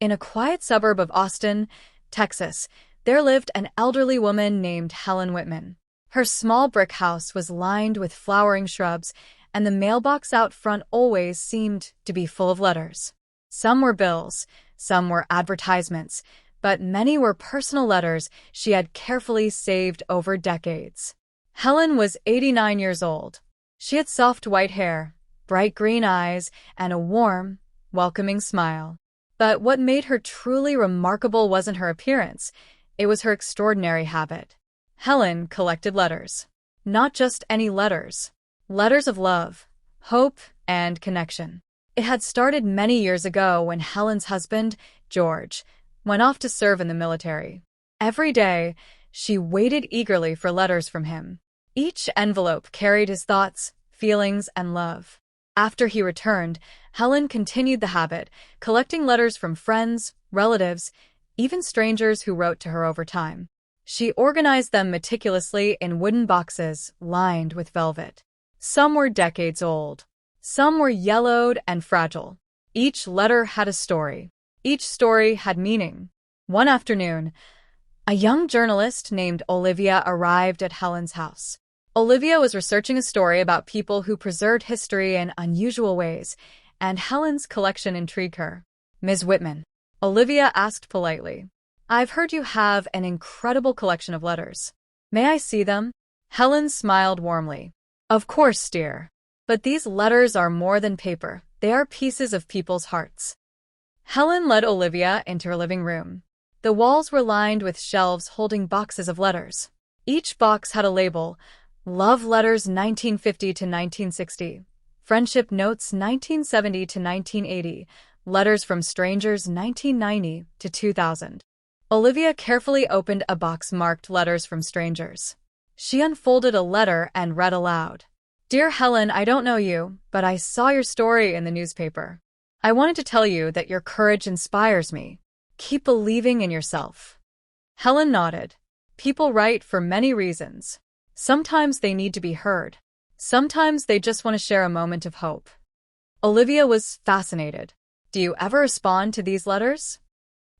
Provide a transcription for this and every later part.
In a quiet suburb of Austin, Texas, there lived an elderly woman named Helen Whitman. Her small brick house was lined with flowering shrubs, and the mailbox out front always seemed to be full of letters. Some were bills, some were advertisements, but many were personal letters she had carefully saved over decades. Helen was 89 years old. She had soft white hair, bright green eyes, and a warm, welcoming smile. But what made her truly remarkable wasn't her appearance, it was her extraordinary habit. Helen collected letters. Not just any letters. Letters of love, hope, and connection. It had started many years ago when Helen's husband, George, went off to serve in the military. Every day, she waited eagerly for letters from him. Each envelope carried his thoughts, feelings, and love. After he returned, Helen continued the habit, collecting letters from friends, relatives, even strangers who wrote to her over time. She organized them meticulously in wooden boxes lined with velvet. Some were decades old. Some were yellowed and fragile. Each letter had a story. Each story had meaning. One afternoon, a young journalist named Olivia arrived at Helen's house. Olivia was researching a story about people who preserved history in unusual ways, and Helen's collection intrigued her. "Ms. Whitman," Olivia asked politely, "I've heard you have an incredible collection of letters. May I see them?" Helen smiled warmly. "Of course, dear. But these letters are more than paper. They are pieces of people's hearts." Helen led Olivia into her living room. The walls were lined with shelves holding boxes of letters. Each box had a label: Love Letters 1950 to 1960, Friendship Notes 1970 to 1980, Letters from Strangers 1990 to 2000. Olivia carefully opened a box marked Letters from Strangers. She unfolded a letter and read aloud. "Dear Helen, I don't know you, but I saw your story in the newspaper. I wanted to tell you that your courage inspires me. Keep believing in yourself." Helen nodded. People write for many reasons. Sometimes they need to be heard. Sometimes they just want to share a moment of hope. Olivia was fascinated. "Do you ever respond to these letters?"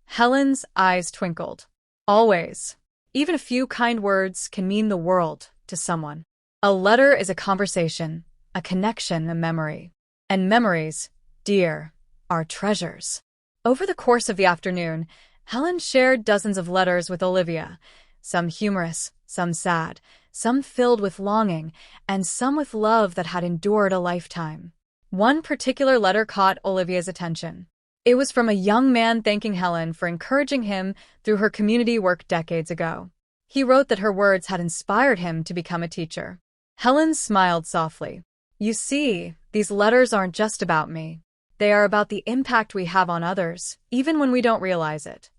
Helen's eyes twinkled. "Always. Even a few kind words can mean the world to someone. A letter is a conversation, a connection, a memory. And memories, dear, are treasures." Over the course of the afternoon, Helen shared dozens of letters with Olivia, some humorous, some sad, some filled with longing, and some with love that had endured a lifetime. One particular letter caught Olivia's attention. It was from a young man thanking Helen for encouraging him through her community work decades ago. He wrote that her words had inspired him to become a teacher. Helen smiled softly. "You see, these letters aren't just about me. They are about the impact we have on others, even when we don't realize it."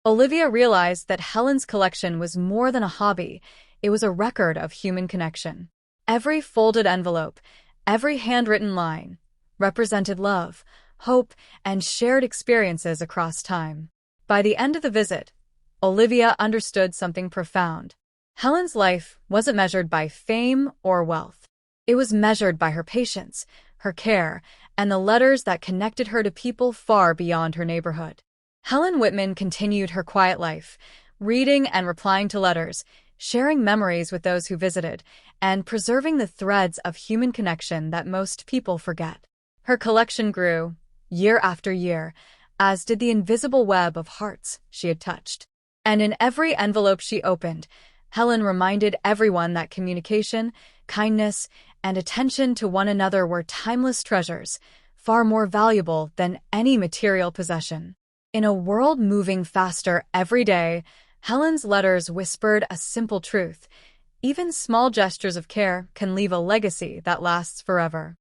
Olivia realized that Helen's collection was more than a hobby. It was a record of human connection. Every folded envelope, every handwritten line, represented love, hope, and shared experiences across time. By the end of the visit, Olivia understood something profound. Helen's life wasn't measured by fame or wealth. It was measured by her patience, her care, and the letters that connected her to people far beyond her neighborhood. Helen Whitman continued her quiet life, reading and replying to letters, sharing memories with those who visited, and preserving the threads of human connection that most people forget. Her collection grew, year after year, as did the invisible web of hearts she had touched. And in every envelope she opened, Helen reminded everyone that communication, kindness, and attention to one another were timeless treasures, far more valuable than any material possession. In a world moving faster every day, Helen's letters whispered a simple truth: even small gestures of care can leave a legacy that lasts forever.